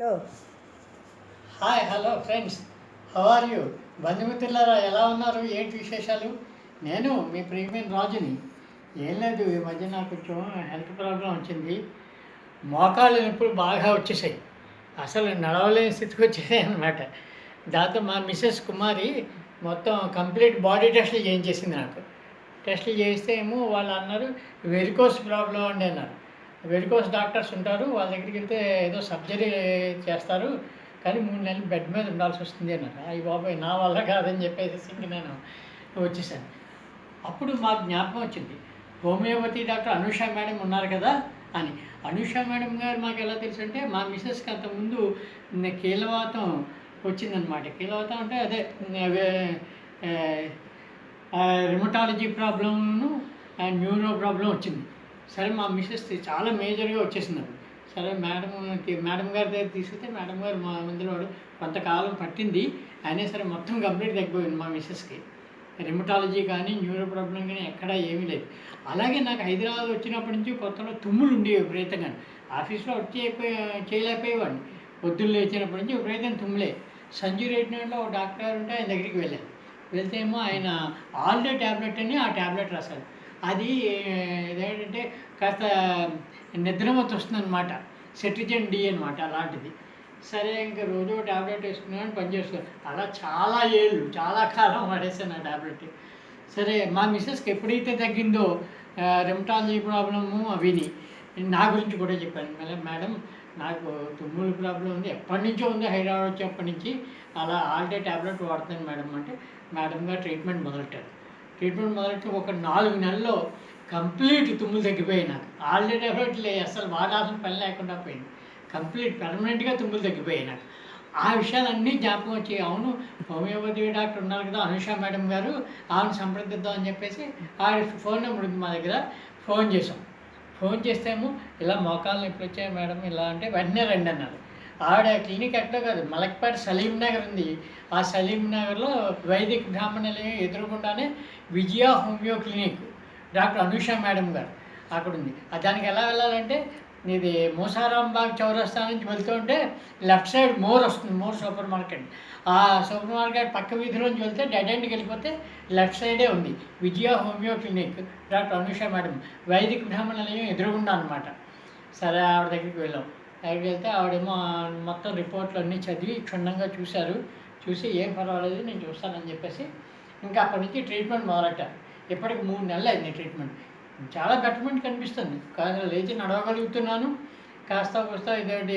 Hello. Hi hello friends, how are you? బంధుమిత్రులారా ఎలా ఉన్నారు? ఏంటి విశేషాలు? నేను మీ ప్రియమైన రాజుని. ఏం లేదు, ఈ మధ్య నాకు కొంచెం హెల్త్ ప్రాబ్లం వచ్చింది. మోకాళ్ళ నొప్పులు బాగా వచ్చేసాయి. అసలు నడవలేని స్థితికి వచ్చేసాయి అన్నమాట. దాంతో మా మిసెస్ కుమారి మొత్తం కంప్లీట్ బాడీ టెస్టులు చేయించేసింది నాకు. టెస్టులు చేయిస్తే ఏమో వాళ్ళు అన్నారు వెరికోస్ ప్రాబ్లం అండి అన్నారు. వెరికోస్ డాక్టర్స్ ఉంటారు, వాళ్ళ దగ్గరికి వెళ్తే ఏదో సర్జరీ చేస్తారు, కానీ 3 నెలలు బెడ్ మీద ఉండాల్సి వస్తుంది అన్నారు. అయ్యి బాబాయ్, నా వల్ల కాదని చెప్పేసి ఇంక నేను వచ్చేసాను. అప్పుడు మాకు జ్ఞాపకం వచ్చింది, హోమియోపతి డాక్టర్ అనూష మేడం ఉన్నారు కదా అని. అనూష మేడం గారు మాకు ఎలా తెలుసు అంటే, మా మిస్సెస్కి అంతకుముందు కీళ్ళవాతం వచ్చిందనమాట. కీళ్ళవాతం అంటే అదే రిమటాలజీ ప్రాబ్లమ్ను అండ్ న్యూరో ప్రాబ్లం వచ్చింది. సరే, మా మిస్సెస్ చాలా మేజర్గా వచ్చేసింది అది. సరే, మేడం గారి దగ్గర తీసుకెళ్తే మేడం గారు మా మందులో కొంతకాలం పట్టింది, అయినా సరే మొత్తం కంప్లీట్ తగ్గిపోయింది మా మిస్సెస్కి. రిమటాలజీ కానీ న్యూరో ప్రాబ్లం కానీ ఎక్కడా ఏమీ లేదు. అలాగే నాకు హైదరాబాద్ వచ్చినప్పటి నుంచి కొత్తలో తుమ్ములు ఉండేవి విపరీతంగా. ఆఫీస్లో వచ్చి చేయలేకపోయేవాడిని. పొద్దున్న లేచినప్పటి నుంచి విపరీతం తుమ్ములే. సంజు రెడ్డిలో ఒక డాక్టర్ గారు ఉంటే ఆయన దగ్గరికి వెళ్ళాను. వెళ్తే ఏమో ఆయన ఆల్డే ట్యాబ్లెట్ అని ఆ ట్యాబ్లెట్ రాశారు. అది ఇదేంటంటే కాస్త నిద్రమత్తు వస్తుందన్నమాట, సెట్రిజన్ డి అనమాట అలాంటిది. సరే, ఇంకా రోజు ట్యాబ్లెట్ వేసుకున్నాను, పనిచేస్తున్నాను. అలా చాలా ఏళ్ళు, చాలా కాలం వాడేసాను ఆ ట్యాబ్లెట్. సరే, మా మిస్సెస్కి ఎప్పుడైతే తగ్గిందో రిమటాలజీ ప్రాబ్లము అవిని నా గురించి కూడా చెప్పాను. మళ్ళీ మేడం, నాకు తుమ్ముల ప్రాబ్లం ఉంది, ఎప్పటి నుంచో ఉంది, హైదరాబాద్ వచ్చేప్పటి నుంచి. అలా ఆల్డే ట్యాబ్లెట్ వాడుతాను మేడం అంటే మేడం గారు ట్రీట్మెంట్ మొదలెట్టారు. ట్రీట్మెంట్ మొదలెట్టి ఒక 4 నెలల్లో కంప్లీట్ తుమ్ములు తగ్గిపోయాయి నాకు. ఆల్డే ట్యాబ్లెట్లు అసలు వాడాల్సిన పని లేకుండా పోయింది. కంప్లీట్ పర్మనెంట్గా తుమ్ములు తగ్గిపోయాయి నాకు. ఆ విషయాలన్నీ జ్ఞాపకం వచ్చి, అవును హోమియోపతి డాక్టర్ ఉన్నారు కదా అనూష మేడం గారు, ఆమెను సంప్రదిద్దాం అని చెప్పేసి ఆవిడ ఫోన్ నెంబర్ ఉంది మా దగ్గర. ఫోన్ చేసాం. ఫోన్ చేస్తేమో ఇలా మోకాళ్ళు నొప్పులు వచ్చాయి మేడం ఇలా అంటే వెంటనే రండి అన్నారు. ఆవిడ క్లినిక్ ఎక్కడో కాదు, మలక్పేట సలీం నగర్ ఉంది. ఆ సలీం నగర్లో వైదిక్ బ్రాహ్మణులు ఎదురుగుండానే Vijaya homeo clinic, doctor Anusha madam గారు అక్కడ ఉంది. దానికి ఎలా వెళ్ళాలంటే, ఇది మూసారాంబాగ్ చౌరస్తా నుంచి వెళ్తూ ఉంటే లెఫ్ట్ సైడ్ మోర్ వస్తుంది, మోర్ సూపర్ మార్కెట్. ఆ సూపర్ మార్కెట్ పక్క వీధిలోంచి వెళ్తే డెడ్ ఎండ్కి వెళ్ళిపోతే లెఫ్ట్ సైడే ఉంది Vijaya homeo clinic, doctor Anusha madam, వైదిక్ బ్రాహ్మణులు ఎదురుగుండా అనమాట. సరే, ఆవిడ దగ్గరికి వెళ్ళాం. దగ్గరికి వెళ్తే ఆవిడేమో మొత్తం రిపోర్ట్లు అన్నీ చదివి క్షుణ్ణంగా చూశారు. చూసి ఏం పర్వాలేదు, నేను చూస్తానని చెప్పేసి ఇంకా అప్పటి నుంచి ట్రీట్మెంట్ మొదలెట్టారు. ఇప్పటికి 3 నెలలు అయింది ట్రీట్మెంట్. చాలా బెటర్మెంట్ కనిపిస్తుంది. కాస్త లేచి నడవగలుగుతున్నాను, కాస్త ఇదేంటి